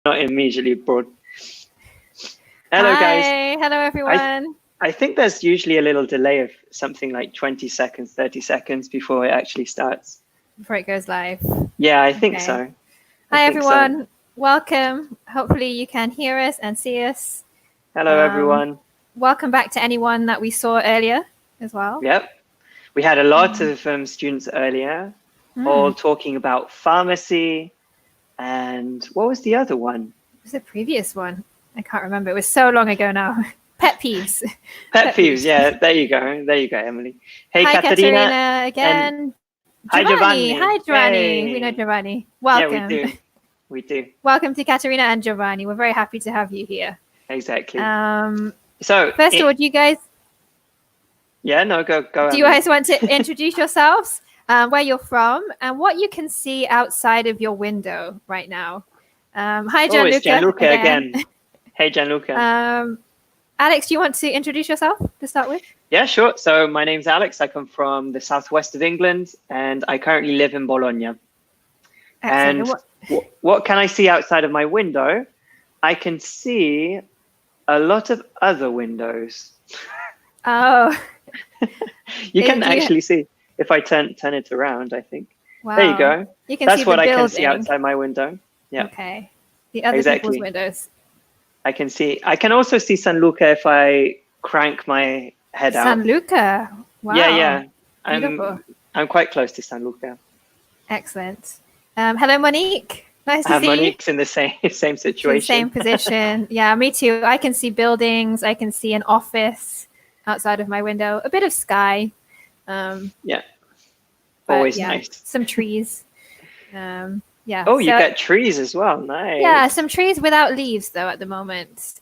not immediately broad. Hello, Hi. guys. Hello, everyone. I think there's usually a little delay of something like 20 seconds, 30 seconds before it actually starts. Before it goes live. Yeah, I think Okay. so. Hi, everyone. Welcome. Hopefully you can hear us and see us. Hello, everyone. Welcome back to anyone that we saw earlier as well. Yep. We had a lot of students earlier, all talking about pharmacy. And what was the other one? What was the previous one? I can't remember. It was so long ago now. Pet peeves. Pet peeves. Yeah, there you go. There you go, Emily. Hey, hi, Katerina again. Hi, Giovanni. Hi, Giovanni. Hey. We know Giovanni. Welcome. Yeah, we do. We do. Welcome to Katerina and Giovanni. We're very happy to have you here. Exactly. So first of all, do you guys? Yeah, no, go. Do you guys want to introduce yourselves, where you're from, and what you can see outside of your window right now? Hi, Gianluca. Oh, it's Gianluca again. Hey, Gianluca. Alex, do you want to introduce yourself to start with? Yeah, sure. So my name's Alex. I come from the southwest of England, and I currently live in Bologna. Excellent. And what can I see outside of my window? I can see a lot of other windows. Oh. You can actually see if I turn it around, I think. Wow. There you go. You can That's see what the I can building. see outside my window. Yeah. Okay. The other people's windows. I can also see San Luca if I crank my head out. San Luca. Wow. Yeah. Beautiful. I'm quite close to San Luca. Excellent. Hello, Monique. Nice to see you. Monique's in the same situation. Same position. Yeah, me too. I can see buildings. I can see an office outside of my window. A bit of sky. Yeah. Always nice. Some trees. Yeah. Oh, you get trees as well. Nice. Yeah, some trees without leaves though at the moment.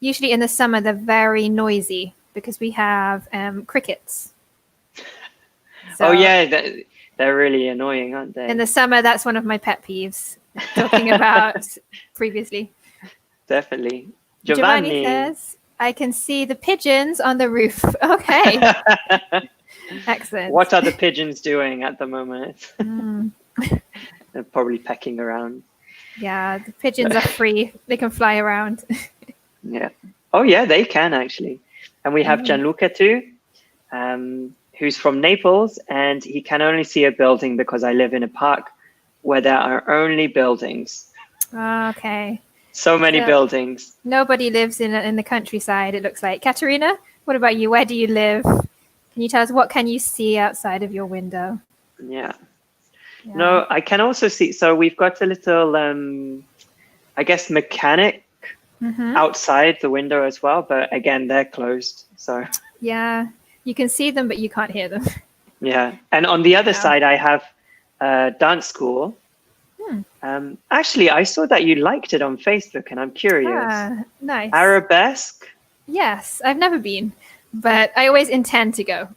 Usually in the summer they're very noisy because we have crickets. So, oh yeah, they're really annoying, aren't they? In the summer, that's one of my pet peeves. Talking about previously. Definitely. Giovanni says, I can see the pigeons on the roof. Okay. Excellent. What are the pigeons doing at the moment? They're probably pecking around. Yeah, the pigeons are free. They can fly around. Yeah. Oh, yeah, they can actually. And we have Gianluca too, who's from Naples, and he can only see a building because I live in a park where there are only buildings. Okay. So many buildings. Nobody lives in the countryside, it looks like. Katerina, what about you? Where do you live? Can you tell us what can you see outside of your window? Yeah. No, I can also see. So we've got a little, I guess, mechanic outside the window as well. But again, they're closed. So yeah, you can see them, but you can't hear them. Yeah. And on the other side, I have a dance school. Actually, I saw that you liked it on Facebook, and I'm curious. Nice. Arabesque? Yes, I've never been, but I always intend to go.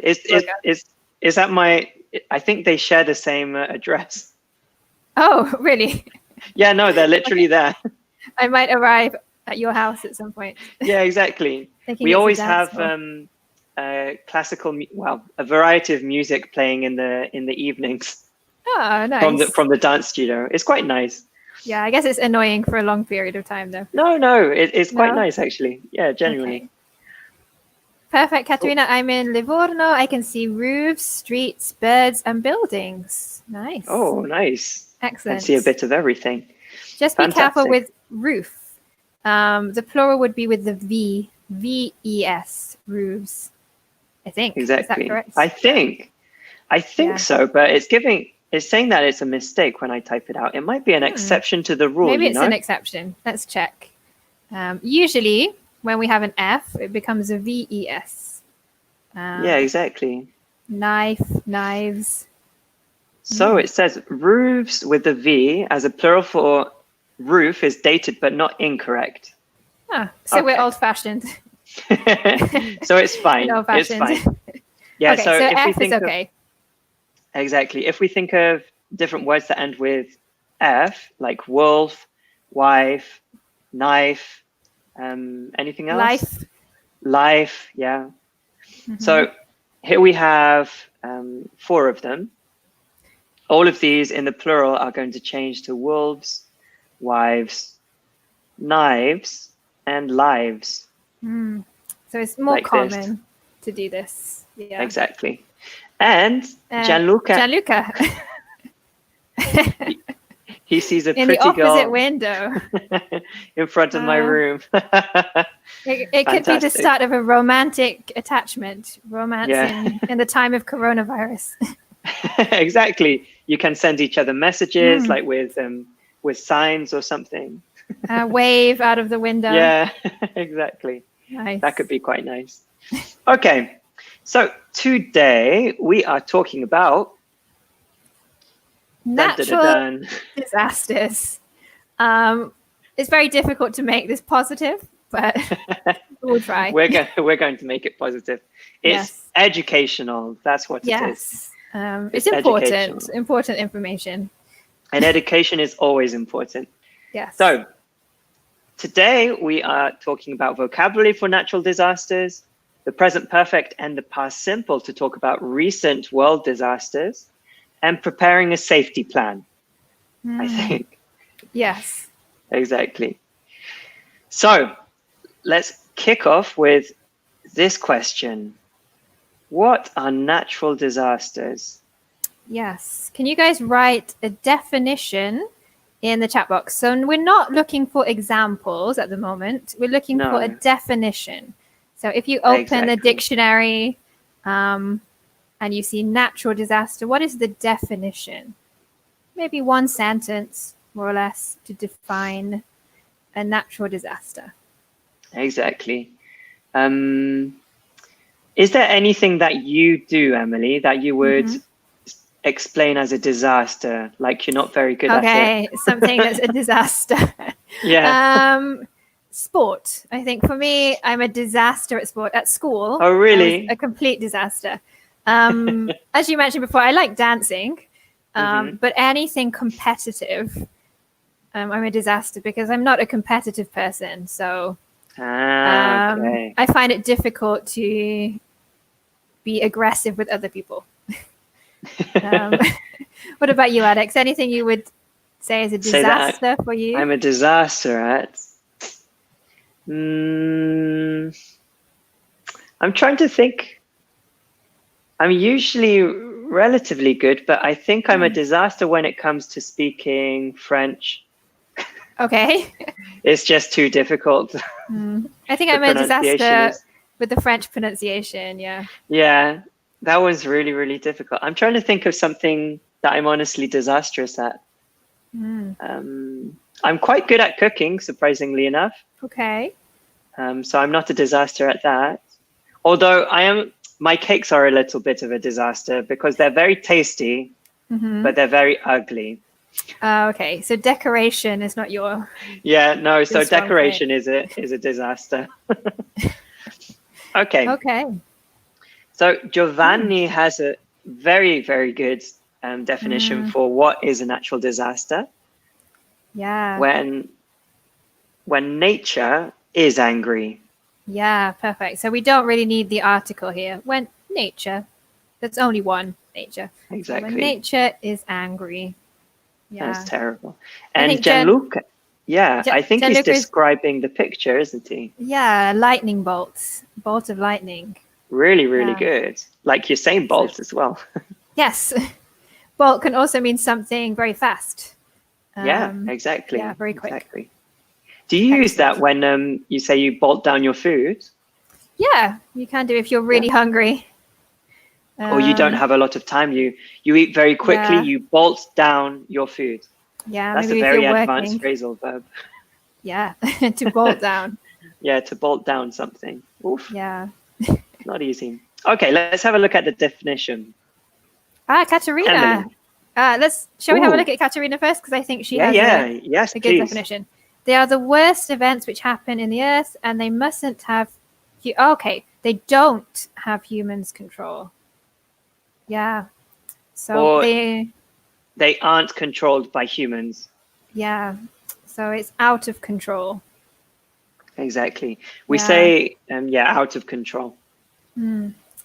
Is that my? I think they share the same address. Oh, really? Yeah, no, they're literally there. I might arrive at your house at some point. Yeah, exactly. We always have classical, a variety of music playing in the evenings. Oh, nice. From the dance studio. It's quite nice. Yeah, I guess it's annoying for a long period of time, though. No, it's quite nice, actually. Yeah, genuinely. Okay. Perfect, Katerina. I'm in Livorno. I can see roofs, streets, birds, and buildings. Nice. Oh, nice. Excellent. I see a bit of everything. Just be careful with roof. The plural would be with the V, V-E-S, roofs. I think. Exactly. Is that correct? I think so, but it's saying that it's a mistake when I type it out. It might be an exception to the rule. Maybe it's an exception. Let's check. Usually, when we have an F, it becomes a V-E-S. Yeah, exactly. Knife, knives. So it says roofs with the V as a plural for roof is dated but not incorrect. So we're old-fashioned. So it's fine. It's fine. Yeah. Okay, so if F we think is okay. Exactly. If we think of different words that end with F, like wolf, wife, knife, anything else? Life, yeah. So here we have 4 of them. all of these in the plural are going to change to wolves, wives, knives, and lives. So it's more like common to do this. Yeah. Exactly. And Gianluca, he sees a in pretty the opposite girl window in front of my room. It could be the start of a romantic attachment, romance in the time of coronavirus. Exactly. You can send each other messages like with signs or something. Wave out of the window. Yeah, exactly. Nice. That could be quite nice. Okay, so today we are talking about natural disasters. It's very difficult to make this positive, but we'll try. We're going to make it positive. It's educational. That's what it is. It's important information. And education is always important. Yes. So today we are talking about vocabulary for natural disasters, the present perfect and the past simple to talk about recent world disasters, and preparing a safety plan, I think. Yes. Exactly. So let's kick off with this question. What are natural disasters? Yes. Can you guys write a definition in the chat box? So we're not looking for examples at the moment. We're looking for a definition. So if you open the dictionary and you see natural disaster, what is the definition? Maybe one sentence, more or less, to define a natural disaster. Exactly. Is there anything that you do, Emily, that you would explain as a disaster, like you're not very good at it? Okay, something that's a disaster. Sport. I think for me, I'm a disaster at sport. At school, oh really? A complete disaster. As you mentioned before, I like dancing, but anything competitive, I'm a disaster because I'm not a competitive person. So I find it difficult to be aggressive with other people. What about you, Alex? Anything you would say is a disaster for you? I'm a disaster at. I'm trying to think. I'm usually relatively good, but I think I'm a disaster when it comes to speaking French. Okay. It's just too difficult. I think I'm a disaster with the French pronunciation. Yeah. Yeah, that was really, really difficult. I'm trying to think of something that I'm honestly disastrous at. I'm quite good at cooking, surprisingly enough. Okay. So I'm not a disaster at that. Although my cakes are a little bit of a disaster because they're very tasty, but they're very ugly. Okay, so decoration is not your. Yeah, no. So decoration is a disaster. Okay. Okay. So Giovanni has a very, very good definition for what is a natural disaster. Yeah. When nature is angry. Yeah, perfect. So we don't really need the article here. When nature, that's only one, nature. Exactly. So when nature is angry. Yeah. That's terrible. And Gianluca, I think he's describing the picture, isn't he? Yeah, lightning bolts, bolt of lightning. Really, really good. Like you're saying bolt as well. Yes. Bolt can also mean something very fast. Yeah, exactly. Yeah, very quick. Exactly. Do you use that when you say you bolt down your food? Yeah, you can do if you're really hungry. Or you don't have a lot of time. You eat very quickly. You bolt down your food. Yeah, that's a very advanced phrasal verb. Yeah, to bolt down. Yeah, to bolt down something. Oof. Yeah. Not easy. Okay, let's have a look at the definition. Katerina. Shall we have a look at Katerina first? Because I think she has a good definition. They are the worst events which happen in the earth, and they mustn't have. They don't have humans control. Yeah. So they aren't controlled by humans. Yeah. So it's out of control. Exactly. We say, out of control.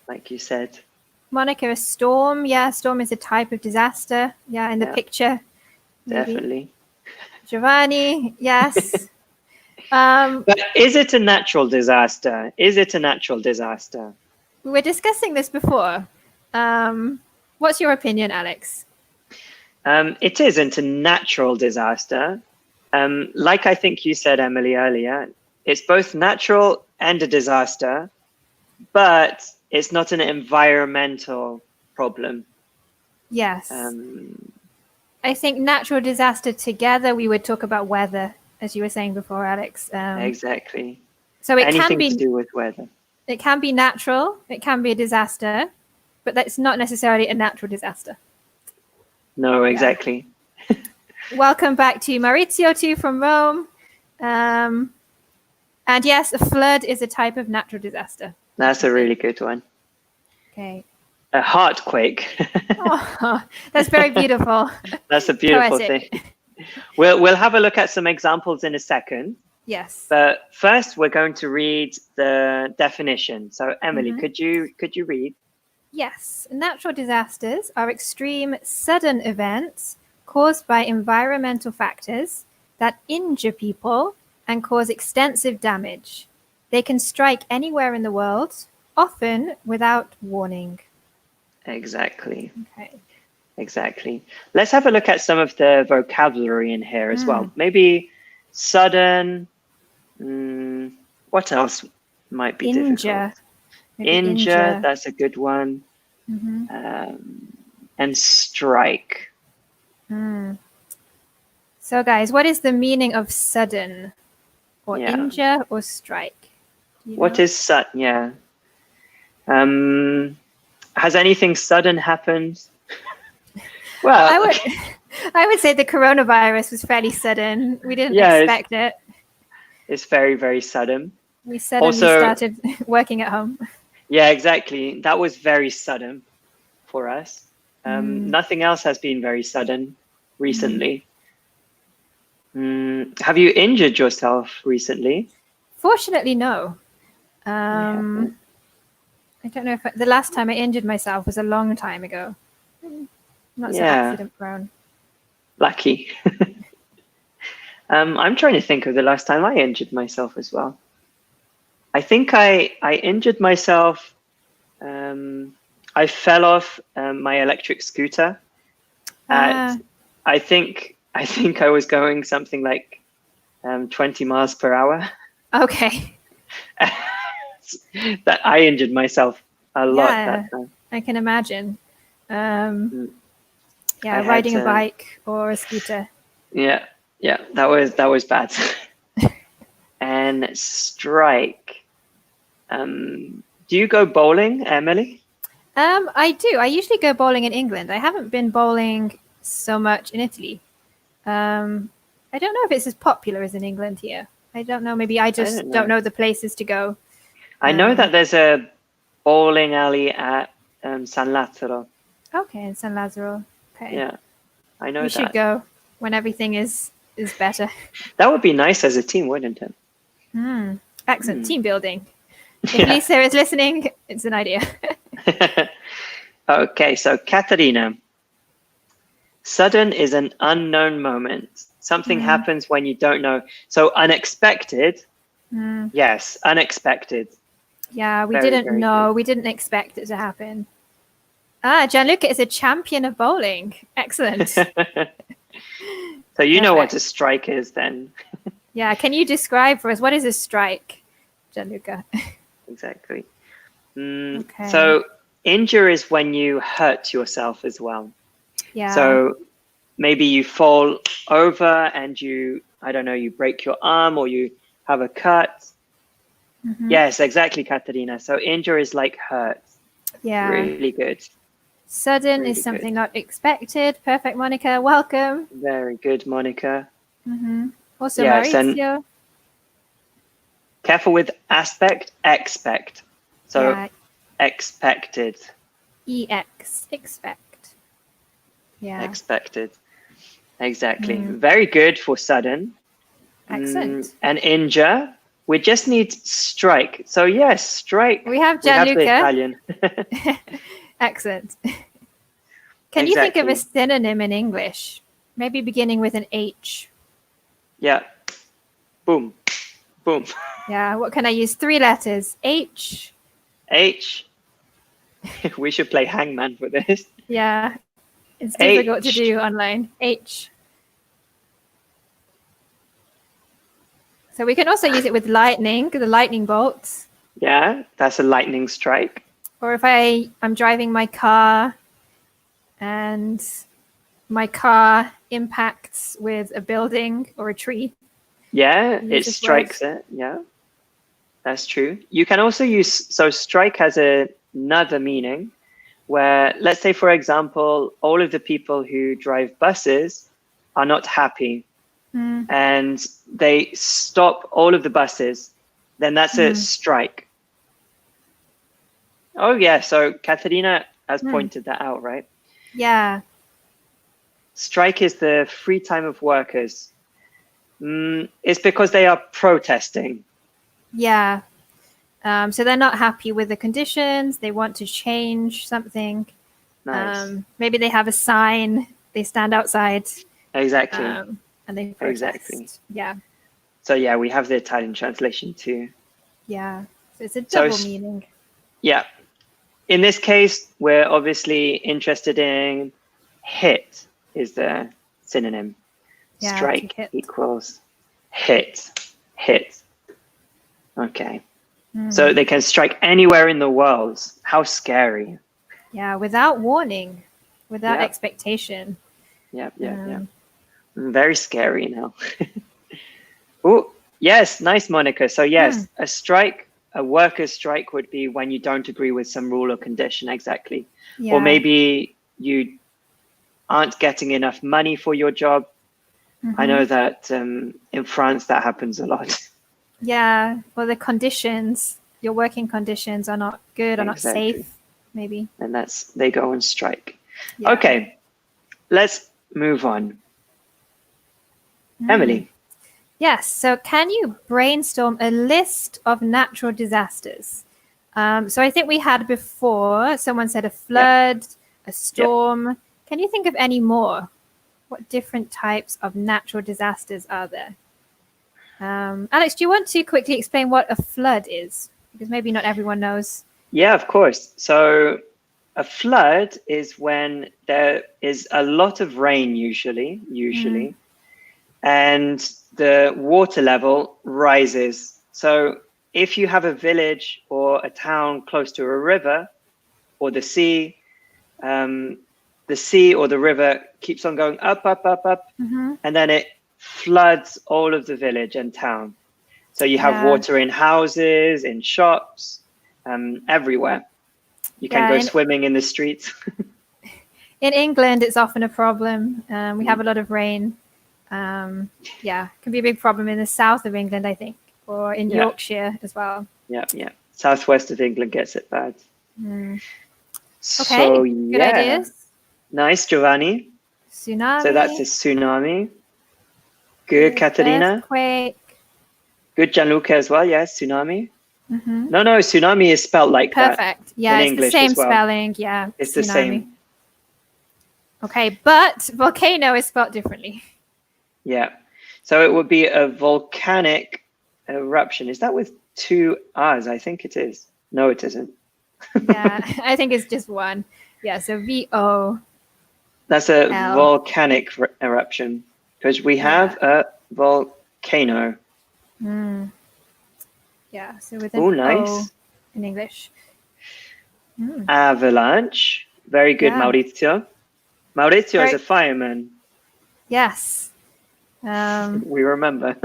Like you said. Monica, a storm. Yeah, storm is a type of disaster. Yeah, in the picture. Maybe. Definitely. Giovanni, yes. But is it a natural disaster? Is it a natural disaster? We were discussing this before. What's your opinion, Alex? It isn't a natural disaster. Like I think you said, Emily, earlier, it's both natural and a disaster, but it's not an environmental problem. Yes. I think natural disaster together, we would talk about weather, as you were saying before, Alex. Exactly. So it Anything can be to do with weather. It can be natural, it can be a disaster, but that's not necessarily a natural disaster. No, exactly. Yeah. Welcome back to Maurizio too from Rome. And yes, a flood is a type of natural disaster. That's a really good one. Okay. A heartquake. Oh, that's very beautiful. That's a beautiful Poetic. thing. We'll have a look at some examples in a second. Yes. But first, we're going to read the definition. So, Emily, could you read? Yes. Natural disasters are extreme, sudden events caused by environmental factors that injure people and cause extensive damage. They can strike anywhere in the world, often without warning. Exactly. Okay. Exactly. Let's have a look at some of the vocabulary in here as well. Maybe sudden. What else might be difficult? Injure, that's a good one. And strike. So guys, what is the meaning of sudden? Or injure or strike? What is sudden? Yeah. Has anything sudden happened? Well, I would say the coronavirus was fairly sudden. We didn't expect it. It's very, very sudden. We suddenly started working at home. Yeah, exactly. That was very sudden for us. Nothing else has been very sudden recently. Have you injured yourself recently? Fortunately, no. I don't know if the last time I injured myself was a long time ago. Not so accident prone. Lucky. I'm trying to think of the last time I injured myself as well. I think I injured myself. I fell off my electric scooter. I think I was going something like 20 miles per hour. Okay. That I injured myself a lot that time. I can imagine. Riding a bike or a scooter. Yeah, that was bad. And strike. Do you go bowling, Emily? I do. I usually go bowling in England. I haven't been bowling so much in Italy. I don't know if it's as popular as in England here. I don't know. Maybe I just don't know the places to go. I know that there's a bowling alley at San Lazzaro. Okay, in San Lazzaro. Okay. Yeah, I know we should go when everything is better. That would be nice as a team, wouldn't it? Excellent. Team building. If Lisa is listening, it's an idea. Okay, so Katerina. Sudden is an unknown moment. Something happens when you don't know. So unexpected. Yes, unexpected. Yeah, we didn't know. Good. We didn't expect it to happen. Gianluca is a champion of bowling. Excellent. So you know what a strike is then. Yeah, can you describe for us what is a strike, Gianluca? Exactly. Okay. So injure is when you hurt yourself as well. Yeah. So maybe you fall over and you break your arm or you have a cut. Yes, exactly, Katerina. So injure is like hurt. Yeah. Really good. Sudden is something not expected. Perfect, Monica. Welcome. Very good, Monica. Also, Maurizio. Careful with aspect, expect. So expected. Expect. Yeah. Expected. Exactly. Very good for sudden. Excellent. And injure. We just need strike. So yes, strike. We have Gianluca. Italian. Excellent. Can you think of a synonym in English? Maybe beginning with an H. Yeah. Boom. Boom. Yeah, what can I use? 3 letters. H. H. We should play hangman for this. Yeah, it's difficult to do online. H. So we can also use it with lightning, the lightning bolts. Yeah, that's a lightning strike. Or if I'm driving my car and my car impacts with a building or a tree. Yeah, it strikes it. Yeah, that's true. You can also use, so strike has another meaning where, let's say, for example, all of the people who drive buses are not happy and they stop all of the buses, then that's a strike. Oh, yeah. So Katerina has pointed that out, right? Yeah. Strike is the free time of workers. It's because they are protesting. Yeah. So they're not happy with the conditions. They want to change something. Nice. Maybe they have a sign. They stand outside. Exactly. And they protest. Exactly. Yeah. So yeah, we have the Italian translation too. Yeah. So it's a double meaning. Yeah. In this case, we're obviously interested in hit is the synonym. Yeah, strike equals hit. Hit. Okay. So they can strike anywhere in the world. How scary. Yeah, without warning, without expectation. Yeah. Very scary now. Oh, yes. Nice, Monica. So yes, a strike, a worker's strike would be when you don't agree with some rule or condition. Exactly. Yeah. Or maybe you aren't getting enough money for your job. I know that in France that happens a lot. Yeah, well, the conditions, your working conditions are not good, are not safe, maybe. And they go on strike. Yeah. Okay, let's move on. Emily. Yes, so can you brainstorm a list of natural disasters? So I think we had before, someone said a flood, a storm. Can you think of any more? What different types of natural disasters are there? Alex, do you want to quickly explain what a flood is? Because maybe not everyone knows. Yeah, of course. So a flood is when there is a lot of rain, usually, and the water level rises. So if you have a village or a town close to a river or the sea or the river keeps on going up, and then it floods all of the village and town. So you have water in houses, in shops, everywhere. You can go swimming in the streets. In England, it's often a problem. We have a lot of rain. It can be a big problem in the south of England, I think, or in Yorkshire as well. Yeah. Southwest of England gets it bad. Okay, so, good ideas. Nice, Giovanni. Tsunami. So that's a tsunami. Good, Katerina. Earthquake. Good, Gianluca as well. Yes, tsunami. No, tsunami is spelled like that. Perfect. Yeah, in it's English the same as well. spelling. Yeah, it's tsunami. The same. Okay, but volcano is spelled differently. Yeah, so it would be a volcanic eruption. Is that with 2 R's? I think it is. No, it isn't. Yeah, I think it's just one. Yeah, so VO. That's a volcanic eruption because we have a volcano. Yeah, so with an O in English. Avalanche. Very good, Maurizio. Maurizio is a fireman. Yes. We remember.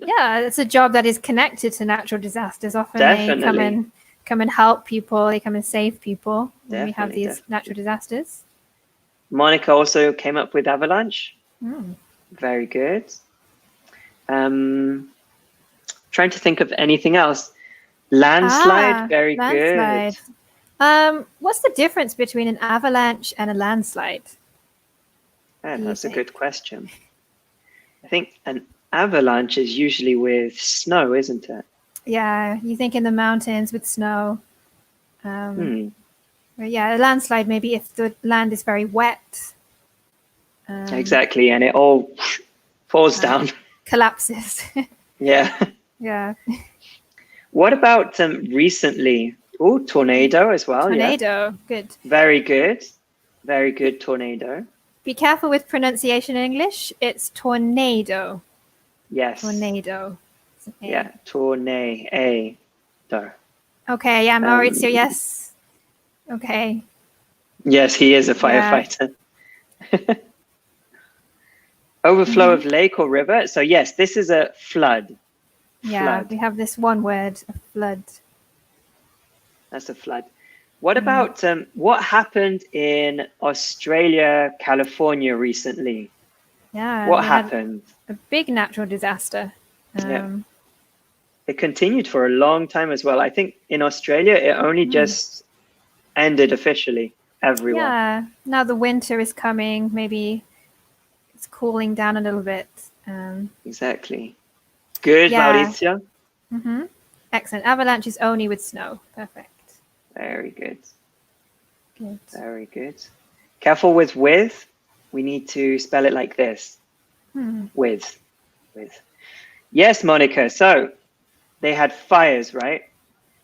Yeah, it's a job that is connected to natural disasters. Often Definitely. they come and help people. They come and save people when we have these natural disasters. Monica also came up with avalanche. Very good. Trying to think of anything else. Landslide. Very good. What's the difference between an avalanche and a landslide? That's a good question. I think an avalanche is usually with snow, isn't it? Yeah, you think in the mountains with snow. Yeah, a landslide maybe if the land is very wet. Exactly, and it all falls down. Collapses. Yeah. Yeah. What about recently? Oh, tornado as well. Tornado. Yeah. Good. Very good. Very good tornado. Be careful with pronunciation in English. It's tornado. Yes. Tornado. Yeah. Tornado. Okay. Yeah. Maurizio. Yes. Okay. Yes, he is a firefighter. Yeah. Overflow of lake or river. So yes, this is a flood. Yeah, flood. we have this one word, a flood. That's a flood. What about what happened in Australia, California recently? Yeah. What happened? A big natural disaster. Yeah. It continued for a long time as well. I think in Australia, it only just ended officially everywhere. Yeah. Now the winter is coming. Maybe it's cooling down a little bit. Exactly. Good, Maurizio. Excellent. Avalanche is only with snow. Perfect. Very good. Good. Very good. Careful with with. We need to spell it like this. With. Yes, Monica. So they had fires, right?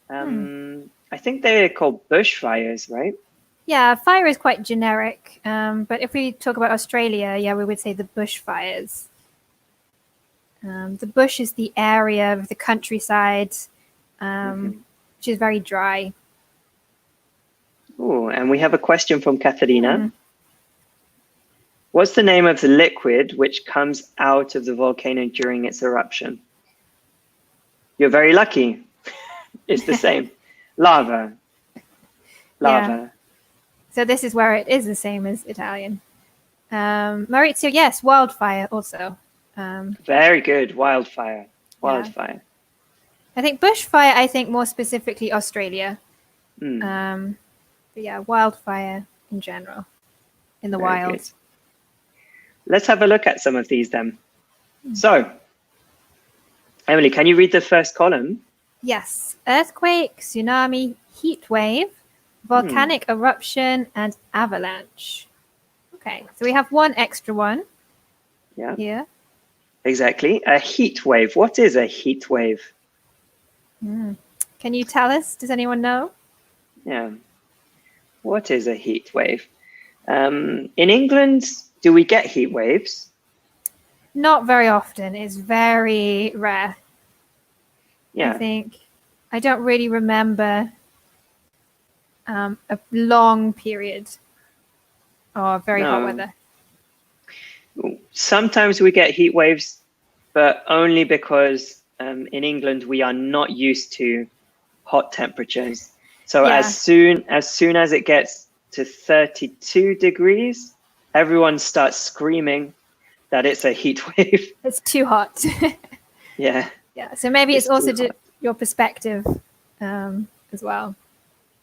I think they're called bushfires, right? Yeah, fire is quite generic. But if we talk about Australia, yeah, we would say the bushfires. The bush is the area of the countryside, which is very dry. Oh, and we have a question from Katharina. What's the name of the liquid which comes out of the volcano during its eruption? You're very lucky. It's the same. Lava. Yeah. So this is where it is the same as Italian. Maurizio, yes, wildfire also. Very good. Wildfire. Wildfire. I think bushfire, I think more specifically Australia. But yeah, wildfire in general in the wild. Good. Let's have a look at some of these then. So, Emily, can you read the first column? Yes. Earthquake, tsunami, heat wave, volcanic eruption, and avalanche. Okay, so we have one extra one. Yeah. Here. Exactly. A heat wave. What is a heat wave? Can you tell us? Does anyone know? Yeah. What is a heat wave? In England, do we get heat waves? Not very often. It's very rare. Yeah. I think. I don't really remember a long period of very hot weather. Sometimes we get heat waves, but only because in England we are not used to hot temperatures. So as soon as it gets to 32 degrees, everyone starts screaming that it's a heat wave. It's too hot. Yeah. Yeah. So maybe it's also your perspective as well.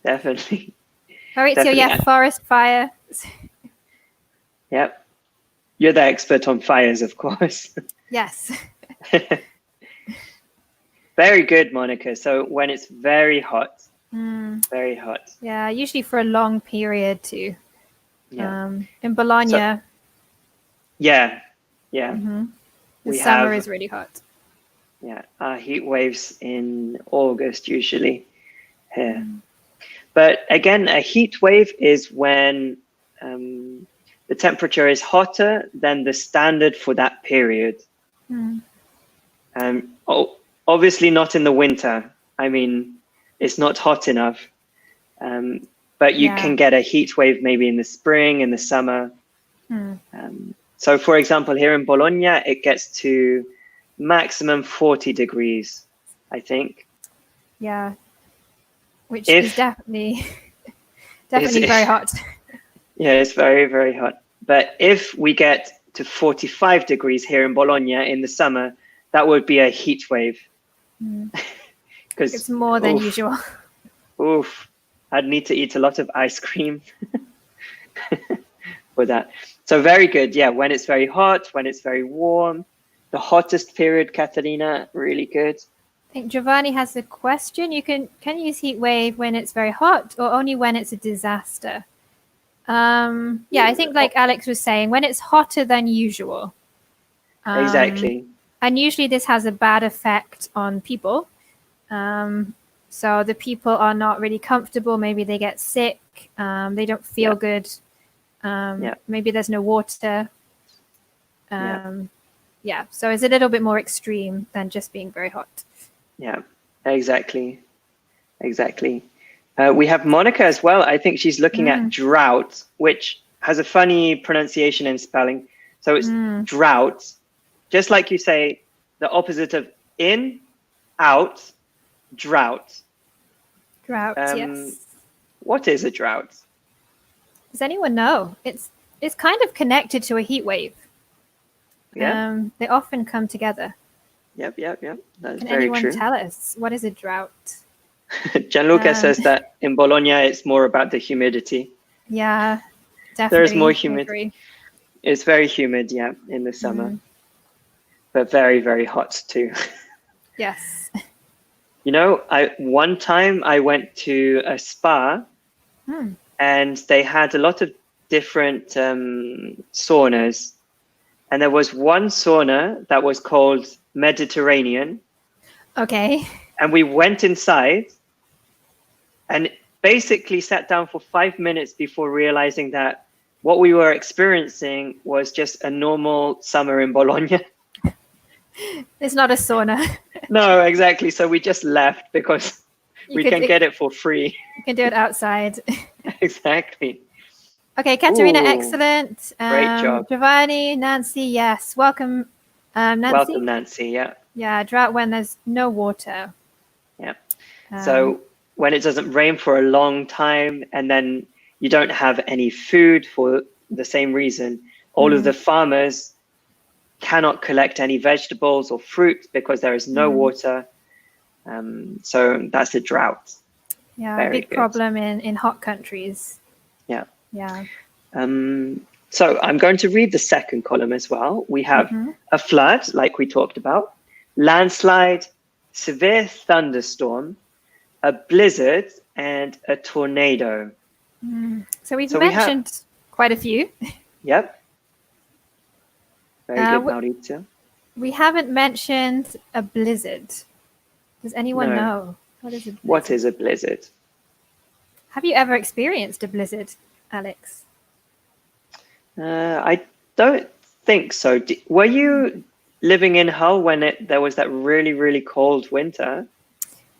Definitely. Maurizio, yeah, forest fire. Yep. You're the expert on fires, of course. Yes. Very good, Monica. So when it's very hot, very hot. Yeah, usually for a long period too. Yeah. In Bologna. So, yeah. The summer is really hot. Yeah, heat waves in August usually here. But again, a heat wave is when the temperature is hotter than the standard for that period. Obviously not in the winter. I mean, it's not hot enough. But you can get a heat wave maybe in the spring, in the summer. So for example, here in Bologna, it gets to maximum 40 degrees, I think. Yeah. Which is definitely very hot. Yeah, it's very, very hot. But if we get to 45 degrees here in Bologna in the summer, that would be a heat wave. Because it's more than usual. Oof. I'd need to eat a lot of ice cream for that. So very good. Yeah, when it's very hot, when it's very warm. The hottest period, Katharina, really good. think Giovanni has a question. You can use heat wave when it's very hot or only when it's a disaster? Yeah, I think like Alex was saying, when it's hotter than usual. Exactly. And usually this has a bad effect on people. So the people are not really comfortable. Maybe they get sick. They don't feel good. Maybe there's no water. Yeah, so it's a little bit more extreme than just being very hot. Yeah, exactly. We have Monica as well. I think she's looking at drought, which has a funny pronunciation and spelling. So it's drought, just like you say, the opposite of in, out, drought. Drought, yes. What is a drought? Does anyone know? It's kind of connected to a heat wave. Yeah. They often come together. Yep. That's Can very anyone true. tell us what is a drought? Gianluca says that in Bologna it's more about the humidity. Yeah, definitely. There's more humidity. It's very humid, in the summer, but very, very hot too. Yes. One time I went to a spa and they had a lot of different saunas. And there was one sauna that was called Mediterranean. Okay. And we went inside and basically sat down for 5 minutes before realizing that what we were experiencing was just a normal summer in Bologna. It's not a sauna. No, exactly. So we just left because we can get it for free. You can do it outside. Exactly. Okay, Katerina, excellent. Great job. Giovanni, Nancy, yes. Welcome, Nancy. Welcome, Nancy, yeah. Yeah, drought when there's no water. Yeah. So when it doesn't rain for a long time and then you don't have any food for the same reason, all of the farmers cannot collect any vegetables or fruit because there is no water. So that's a drought. Yeah, Very a big good. problem in hot countries. Yeah. Yeah. So I'm going to read the second column as well. We have a flood, like we talked about, landslide, severe thunderstorm, a blizzard, and a tornado. So we've mentioned quite a few. Yep. Very good, Maurizio. We haven't mentioned a blizzard. Does anyone know? What is a blizzard? What is a blizzard? Have you ever experienced a blizzard, Alex? I don't think so. Were you living in Hull when there was that really, really cold winter?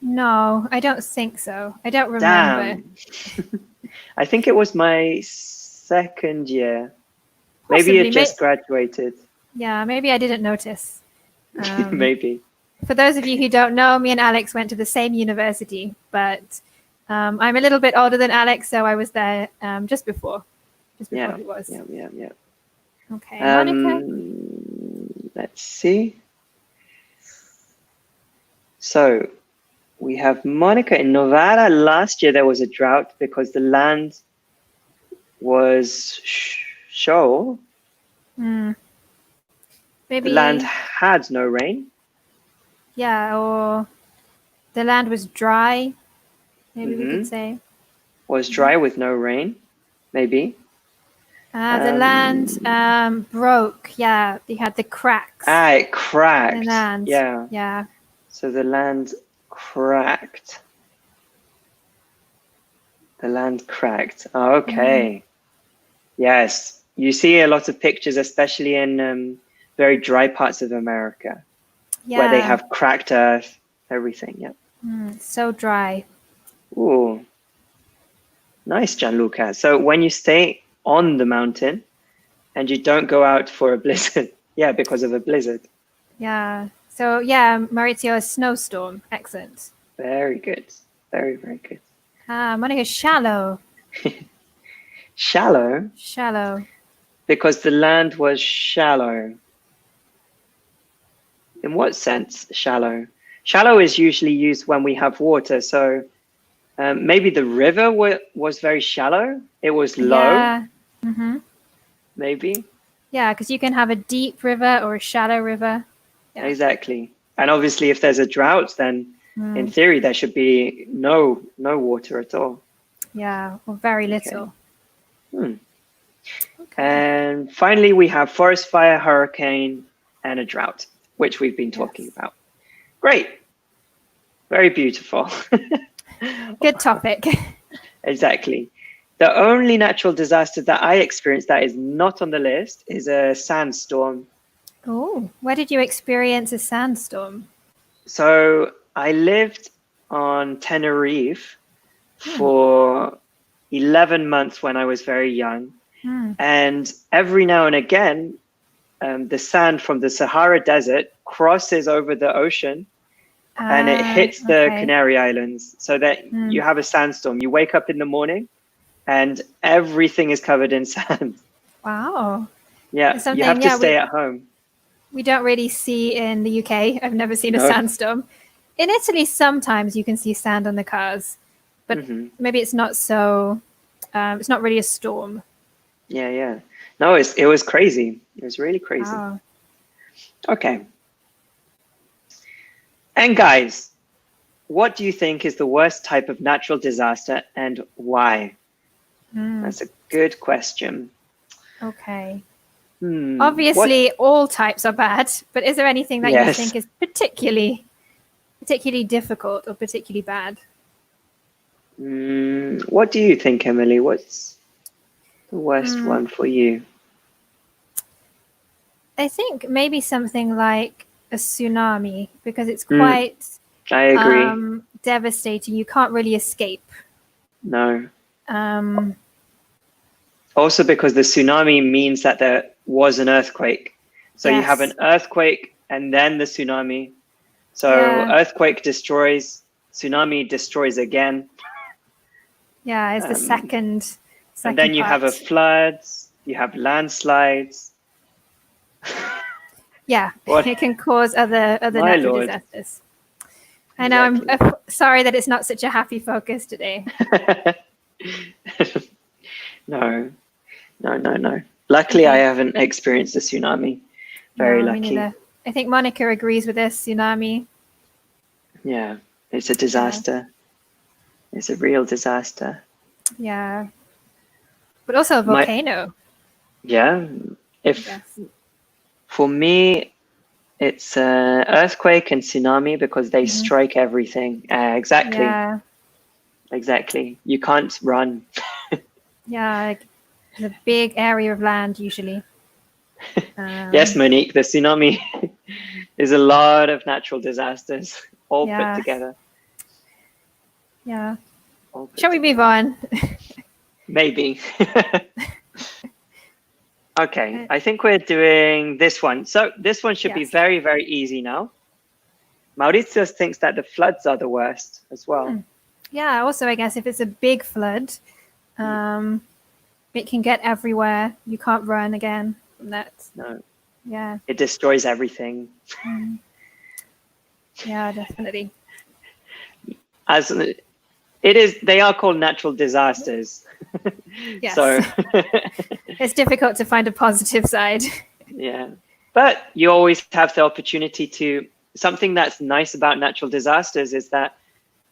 No, I don't think so. I don't remember. Damn. I think it was my second year. Possibly. Maybe it just graduated. Yeah, maybe I didn't notice. Maybe. For those of you who don't know, me and Alex went to the same university, but I'm a little bit older than Alex, so I was there just before he was. Yeah. Okay, Monica? Let's see. So we have Monica in Novara. Last year there was a drought because the land was shoal. Maybe the land had no rain. Yeah, or the land was dry. Maybe we could say. Was dry with no rain, maybe. The land broke. Yeah, they had the cracks. It cracked. The land. Yeah. So the land cracked. The land cracked. Oh, okay. Yes. You see a lot of pictures, especially in very dry parts of America, where they have cracked earth, everything. Yeah. So dry. Ooh. Nice, Gianluca. So when you stay on the mountain and you don't go out for a blizzard, because of a blizzard. Yeah. So Maurizio, a snowstorm. Excellent. Very good. Very, very good. Monica, shallow. Shallow? Shallow. Because the land was shallow. In what sense, shallow? Shallow is usually used when we have water. So maybe the river was very shallow. It was low. Yeah. Maybe. Yeah, because you can have a deep river or a shallow river. Yeah. Exactly. And obviously, if there's a drought, then in theory, there should be no water at all. Yeah, or very little. Okay. And finally, we have forest fire, hurricane, and a drought, which we've been talking about. Great. Very beautiful. Good topic. Exactly. The only natural disaster that I experienced that is not on the list is a sandstorm. Oh, where did you experience a sandstorm? So I lived on Tenerife for 11 months when I was very young. And every now and again, the sand from the Sahara Desert crosses over the ocean and it hits the Canary Islands, so that you have a sandstorm. You wake up in the morning and everything is covered in sand. Wow. Yeah, you have to stay at home. We don't really see in the UK. I've never seen a sandstorm. In Italy, sometimes you can see sand on the cars, but maybe it's not so, it's not really a storm. Yeah. No, it was crazy. It was really crazy. Wow. Okay. And guys, what do you think is the worst type of natural disaster and why? That's a good question. Okay. Obviously, all types are bad, but is there anything that you think is particularly difficult or particularly bad? What do you think, Emily? What's the worst one for you? I think maybe something like a tsunami, because it's quite I agree. Devastating. You can't really escape. No. Also because the tsunami means that there was an earthquake. So you have an earthquake and then the tsunami. So earthquake destroys, tsunami destroys again. Yeah, it's the second and then you have a floods, you have landslides. Yeah, it can cause other natural disasters. I know, I'm sorry that it's not such a happy focus today. No. Luckily, I haven't experienced a tsunami. Very lucky. Me neither. I think Monica agrees with this. Tsunami. Yeah, it's a disaster. Yeah. It's a real disaster. Yeah. But also a volcano. For me, it's earthquake and tsunami because they strike everything. Exactly. Yeah. Exactly. You can't run. Yeah, it's a big area of land usually. Yes, Monique, the tsunami is a lot of natural disasters all put together. Yeah. Shall we move on? Maybe. Okay, I think we're doing this one. So this one should be very, very easy now. Maurizio thinks that the floods are the worst as well. Yeah, also, I guess if it's a big flood, it can get everywhere. You can't run again from that. No. Yeah. It destroys everything. Yeah, definitely. They are called natural disasters. Yes. So it's difficult to find a positive side. Yeah. But you always have the opportunity to, something that's nice about natural disasters is that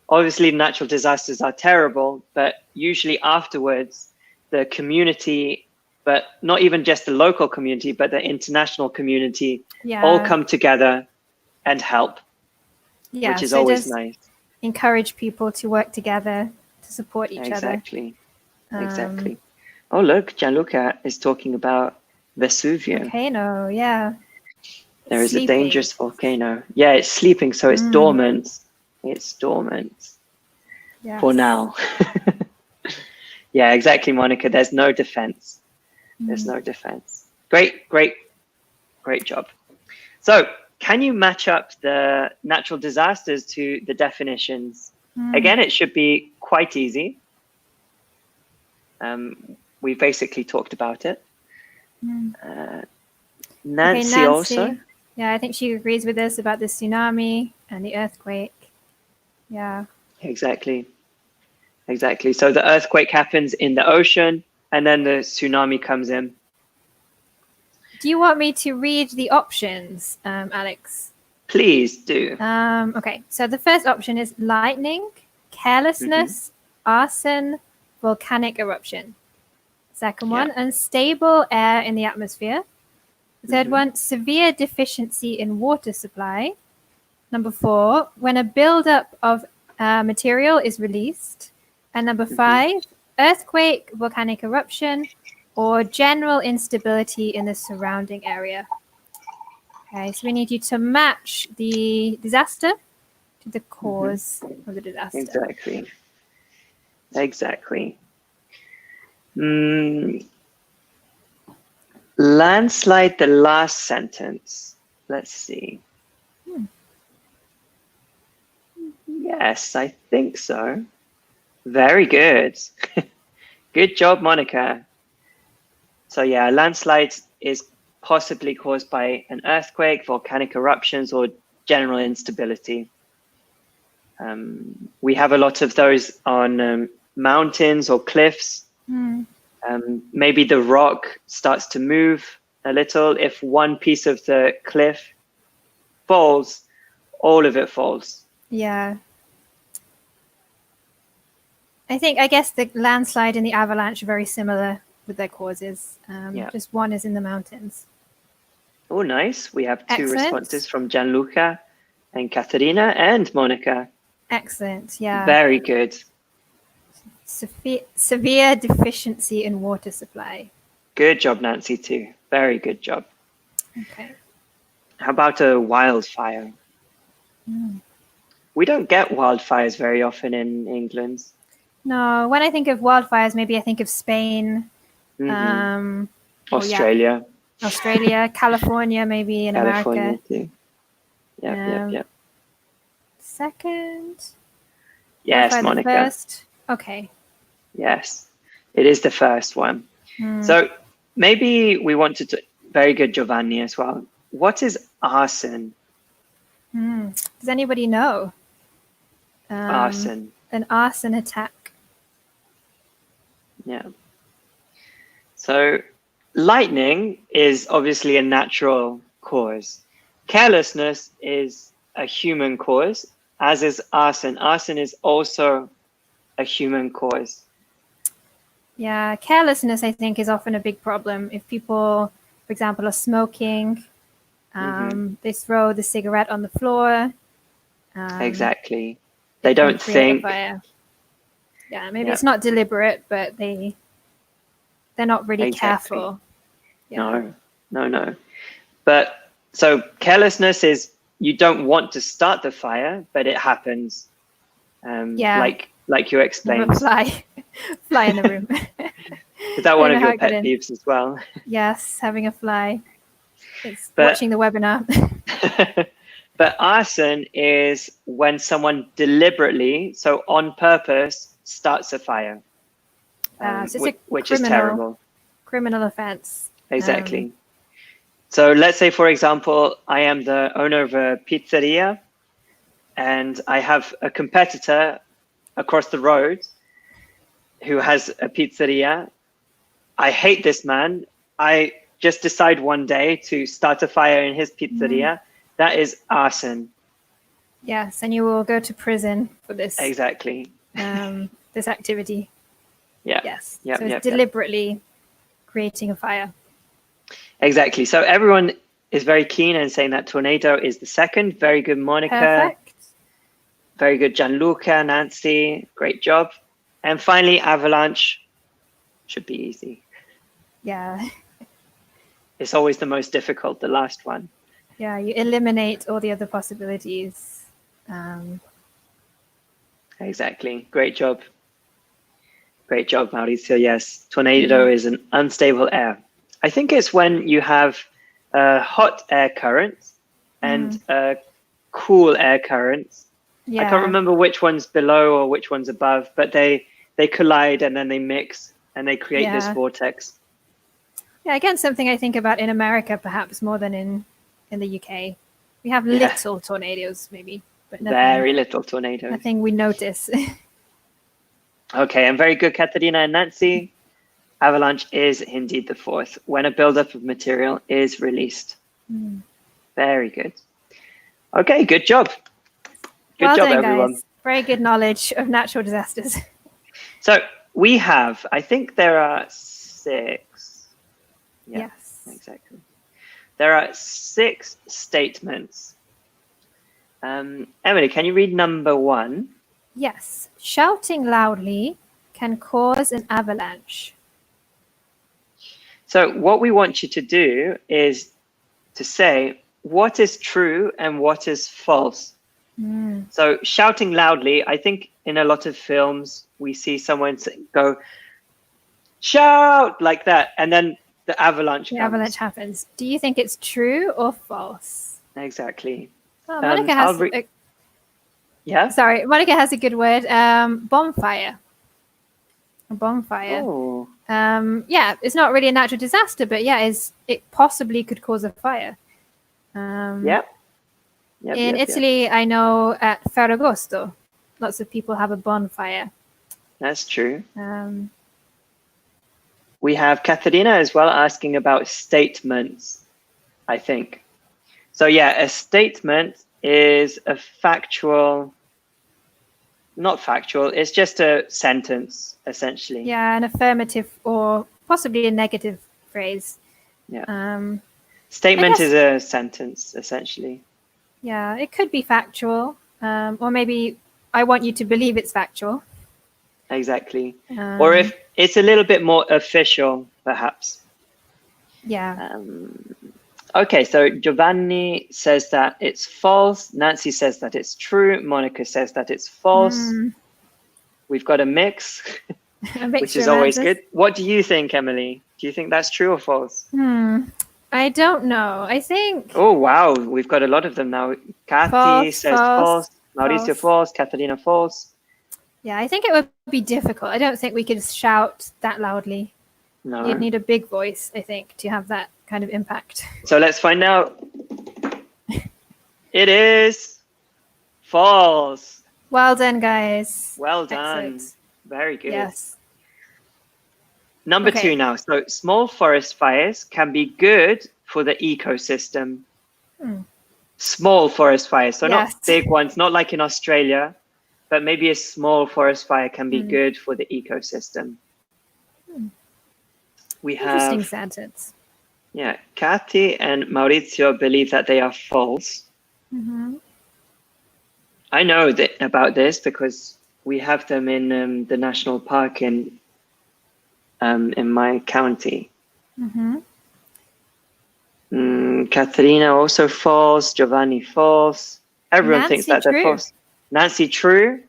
obviously natural disasters are terrible, but usually afterwards the community, but not even just the local community, but the international community all come together and help, which is always nice. Encourage people to work together to support each other. Exactly. Oh, look, Gianluca is talking about Vesuvio. Volcano, yeah. There is a dangerous volcano. Yeah, it's sleeping, so it's dormant. It's dormant for now. Yeah, exactly, Monica. There's no defense. There's no defense. Great job. So, can you match up the natural disasters to the definitions? Again, it should be quite easy. We basically talked about it. Nancy also. Yeah, I think she agrees with us about the tsunami and the earthquake. Yeah. Exactly. So the earthquake happens in the ocean and then the tsunami comes in. Do you want me to read the options, Alex? Please do. Okay, so the first option is lightning, carelessness, arson, volcanic eruption. Second one, unstable air in the atmosphere. The third one, severe deficiency in water supply. Number 4, when a buildup of material is released. And number 5, earthquake, volcanic eruption, or general instability in the surrounding area. Okay, so we need you to match the disaster to the cause of the disaster. Exactly. Landslide, the last sentence. Let's see. Yes, I think so. Very good. Good job, Monica. So yeah, landslide is possibly caused by an earthquake, volcanic eruptions, or general instability. We have a lot of those on mountains or cliffs. Maybe the rock starts to move a little. If one piece of the cliff falls, all of it falls. Yeah. I guess the landslide and the avalanche are very similar with their causes. Just one is in the mountains. Oh, nice. We have two responses from Gianluca and Katerina and Monica. Excellent. Yeah. Very good. Severe deficiency in water supply. Good job, Nancy, too. Very good job. Okay. How about a wildfire? We don't get wildfires very often in England. No, when I think of wildfires, maybe I think of Spain, Australia, California, maybe in America. Too. Yep. Second. Yes, wildfire Monica. The first. Okay. Yes, it is the first one. So maybe we wanted to. Very good, Giovanni, as well. What is arson? Does anybody know? Arson. An arson attack. Yeah. So lightning is obviously a natural cause. Carelessness is a human cause, as is arson. Arson is also a human cause. Yeah, carelessness, I think, is often a big problem. If people, for example, are smoking, they throw the cigarette on the floor. Exactly. They don't think. Yeah, maybe it's not deliberate, but they're not really careful. Yeah. No. But so carelessness is you don't want to start the fire, but it happens. Like you explained. Fly in the room. Is that one of your pet peeves as well? Yes, having a fly. It's watching the webinar. But arson is when someone deliberately, so on purpose, starts a fire, which is terrible. Criminal offense. Exactly. So let's say, for example, I am the owner of a pizzeria and I have a competitor across the road who has a pizzeria. I hate this man. I just decide one day to start a fire in his pizzeria. That is arson. Yes, and you will go to prison for this. Exactly. This activity. Yeah. Yes. So it's deliberately creating a fire. Exactly. So everyone is very keen and saying that tornado is the second. Very good, Monica. Perfect. Very good, Gianluca, Nancy. Great job. And finally, avalanche. Should be easy. Yeah. It's always the most difficult, the last one. Yeah, you eliminate all the other possibilities. Exactly. Great job. Great job, Mauricio. Yes, tornado is an unstable air. I think it's when you have a hot air current and a cool air current. Yeah. I can't remember which one's below or which one's above, but they collide and then they mix and they create this vortex. Yeah, again, something I think about in America, perhaps more than in the UK. We have little tornadoes, maybe, but nothing, very little tornadoes. Nothing we notice. Okay, and very good, Katerina and Nancy. Avalanche is indeed the fourth, when a buildup of material is released. Very good. Okay, good job. Good job, done, everyone. guys. Very good knowledge of natural disasters. So we have, I think there are 6. Yeah, Yes. exactly. There are 6 statements. Emily, can you read number 1? Yes. Shouting loudly can cause an avalanche. So what we want you to do is to say what is true and what is false. So shouting loudly, I think in a lot of films, we see someone go, shout, like that. And then the avalanche comes. Avalanche happens. Do you think it's true or false? Exactly. Oh, Monica has... Yeah? Sorry, Monica has a good word. Bonfire. A bonfire. Oh. Yeah, it's not really a natural disaster, but yeah, it possibly could cause a fire. In Italy, I know at Ferragosto, lots of people have a bonfire. That's true. We have Katharina as well asking about statements, I think. So yeah, a statement is a factual, not factual, it's just a sentence, essentially. Yeah, an affirmative or possibly a negative phrase. Yeah. Statement is a sentence, essentially. Yeah, it could be factual, or maybe I want you to believe it's factual. Exactly. Or if it's a little bit more official, perhaps. Yeah. Okay, so Giovanni says that it's false. Nancy says that it's true. Monica says that it's false. We've got a mix, which is always good. What do you think, Emily? Do you think that's true or false? I don't know. I think... Oh, wow. We've got a lot of them now. Kathy says false. Mauricio false. Catalina false. Yeah, I think it would be difficult. I don't think we could shout that loudly. No. You'd need a big voice, I think, to have that kind of impact. So let's find out. It is false. Well done, guys. Well done. Excellent. Very good. Yes. Number 2 now. So small forest fires can be good for the ecosystem. Small forest fires. So not big ones, not like in Australia, but maybe a small forest fire can be good for the ecosystem. We have... Interesting sentence. Yeah, Kathy and Maurizio believe that they are false. I know about this because we have them in the national park in my county. Katharina also false. Giovanni false. Everyone thinks that they're false. Nancy true.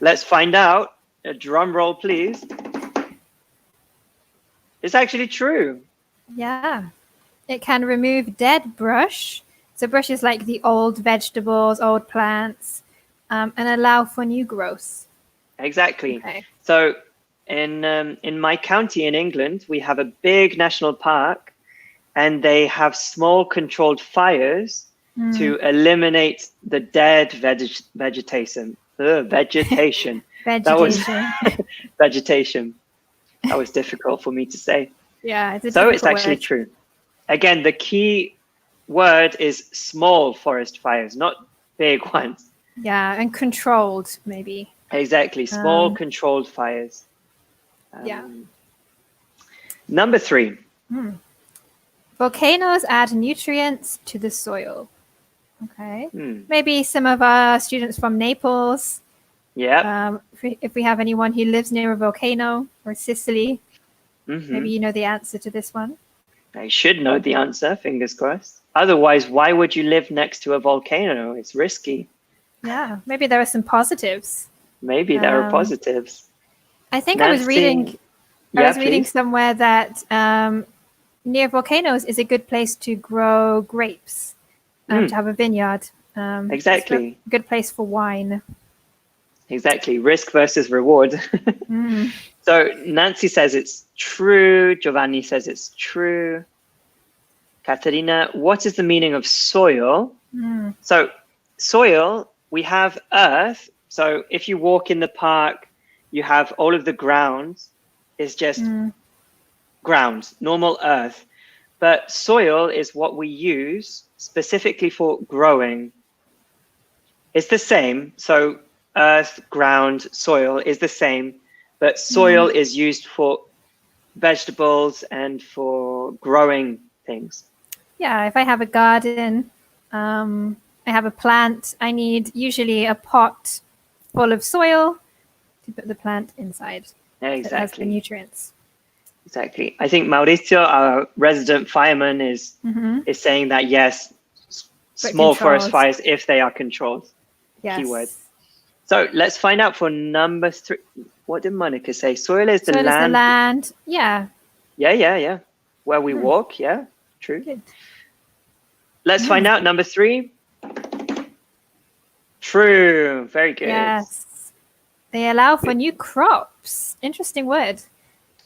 Let's find out. A drum roll, please. It's actually true. Yeah. It can remove dead brush. So brush is like the old vegetables, old plants, and allow for new growth. Exactly. Okay. So in my county in England, we have a big national park, and they have small controlled fires to eliminate the dead vegetation. Vegetation. That was vegetation. That was difficult for me to say. Yeah, so it's actually true. Again, the key word is small forest fires, not big ones. Yeah, and controlled, maybe. Exactly, small controlled fires. Number 3. Volcanoes add nutrients to the soil. Okay. Maybe some of our students from Naples. Yeah. If we have anyone who lives near a volcano or Sicily, maybe you know the answer to this one. I should know the answer, fingers crossed. Otherwise, why would you live next to a volcano? It's risky. Yeah, maybe there are some positives. Maybe there are positives. I think I was reading somewhere that near volcanoes is a good place to grow grapes, to have a vineyard. Exactly. A good place for wine. Exactly. Risk versus reward. So Nancy says it's true. Giovanni says it's true. Katharina, what is the meaning of soil? So soil, we have earth. So if you walk in the park, you have all of the ground is just ground, normal earth. But soil is what we use specifically for growing. It's the same. So earth, ground, soil is the same, but soil is used for vegetables and for growing things. Yeah, if I have a garden, I have a plant, I need usually a pot full of soil to put the plant inside. Exactly. That has the nutrients. Exactly. I think Mauricio, our resident fireman, is saying that yes, small forest fires if they are controlled. Yes. Keyword. So let's find out for number 3. What did Monica say? Soil is the land. Soil is the land. Yeah. Yeah. Where we walk. Yeah. True. Good. Let's find out number 3. True. Very good. Yes. They allow for new crops. Interesting word.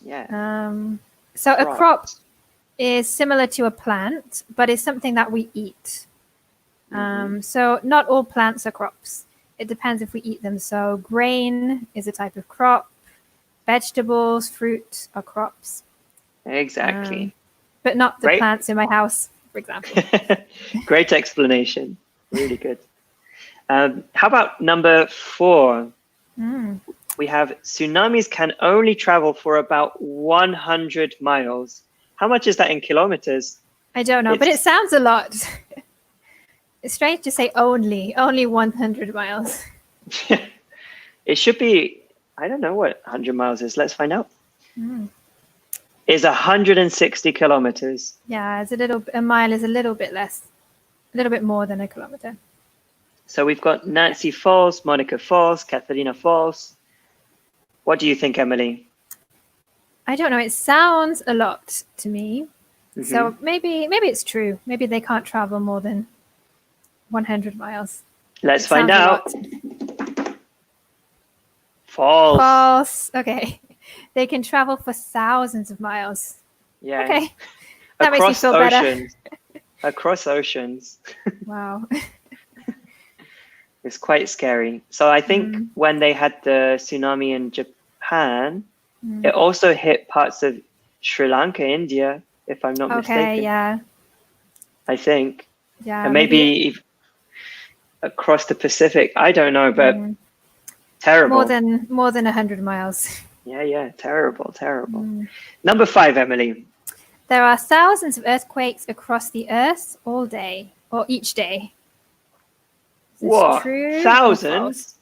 Yeah. So a crop is similar to a plant, but it's something that we eat. So not all plants are crops. It depends if we eat them. So grain is a type of crop. Vegetables, fruit are crops. Exactly. But not the plants in my house, for example. Great explanation. Really good. How about number 4? We have tsunamis can only travel for about 100 miles. How much is that in kilometers? I don't know, but it sounds a lot. It's strange to say only 100 miles. It should be, I don't know what 100 miles is. Let's find out. It's 160 kilometers. Yeah, a mile is a little bit less, a little bit more than a kilometer. So we've got Nancy false, Monica false, Katharina false. What do you think, Emily? I don't know. It sounds a lot to me. So maybe it's true. Maybe they can't travel more than 100 miles. Let's find out. False. False. Okay. They can travel for thousands of miles. Yeah. Okay. That makes me feel better. Across oceans. Wow. It's quite scary. So I think when they had the tsunami in Japan, it also hit parts of Sri Lanka, India, if I'm not mistaken. Okay, yeah. I think. Yeah. And maybe across the Pacific. I don't know, but terrible. More than 100 miles. Yeah. Terrible. Number 5, Emily. There are thousands of earthquakes across the earth all day or each day. What? True? Thousands?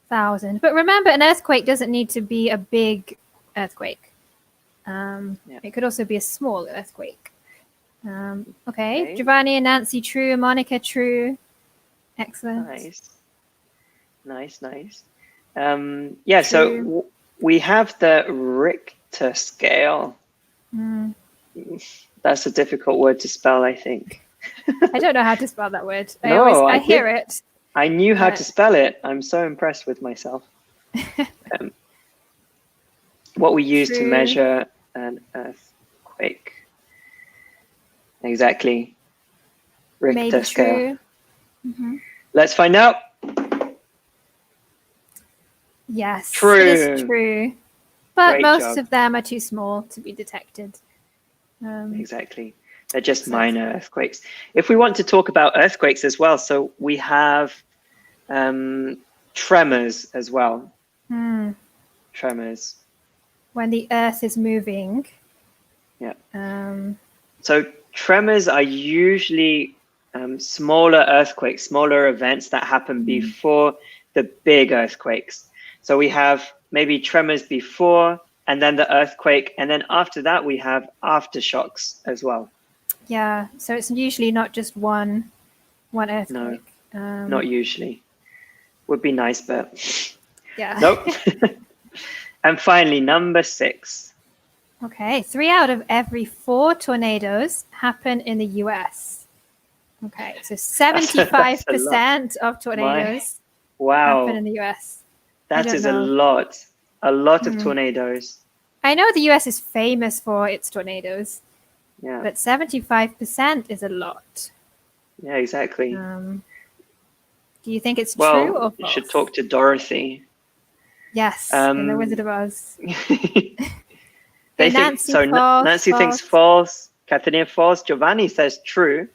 Thousands. But remember, an earthquake doesn't need to be a big earthquake. It could also be a small earthquake. Okay. Giovanni and Nancy, true. Monica, true. Excellent. Nice. Yeah, true. So we have the Richter Scale. That's a difficult word to spell, I think. I don't know how to spell that word. I hear it. I knew how to spell it. I'm so impressed with myself. What we use to measure an earthquake. Exactly. Richter Scale. Let's find out. Yes, true. It is true. But Great most job. of them are too small to be detected. Exactly. They're just minor earthquakes. If we want to talk about earthquakes as well, so we have tremors as well. Tremors. When the earth is moving. Yeah. So tremors are usually smaller earthquakes, smaller events that happen before the big earthquakes. So we have maybe tremors before and then the earthquake. And then after that, we have aftershocks as well. Yeah, so it's usually not just one earthquake. No, not usually. Would be nice, but yeah. Nope. And finally, number 6. Okay, 3 out of every 4 tornadoes happen in the US. Okay, so 75% of tornadoes happen in the US. That is a lot of tornadoes. I know the US is famous for its tornadoes. Yeah. But 75% is a lot. Yeah, exactly. Do you think it's well, true or false? You should talk to Dorothy. Yes, in The Wizard of Oz. Nancy thinks false. Katharina false. Giovanni says true.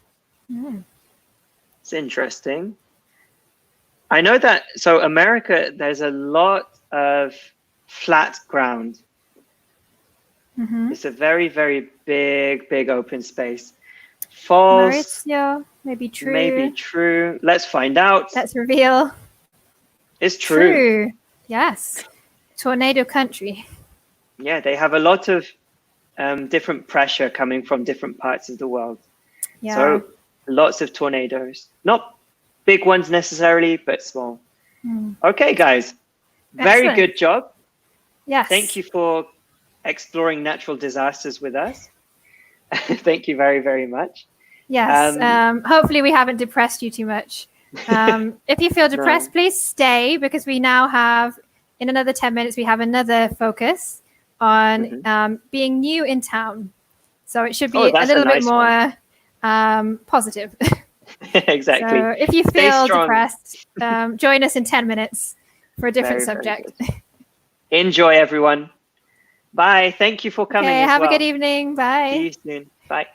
It's interesting. I know that. So America, there's a lot of flat ground. It's a very, very big open space. False. Maurizio, maybe true. Maybe true. Let's find out. Let's reveal. It's true. True. Yes. Tornado country. Yeah, they have a lot of different pressure coming from different parts of the world. Yeah. So lots of tornadoes. Not big ones necessarily, but small. Okay, guys. Very Excellent. good job. Yes. Thank you for exploring natural disasters with us. Thank you very, very much. Yes. Hopefully we haven't depressed you too much. If you feel depressed, please stay, because we now have, in another 10 minutes, we have another focus on being new in town. So it should be a little bit more positive. Exactly. So if you feel depressed, join us in 10 minutes for a different subject. Enjoy, everyone. Bye. Thank you for coming. Okay, have a good evening. Bye. See you soon. Bye.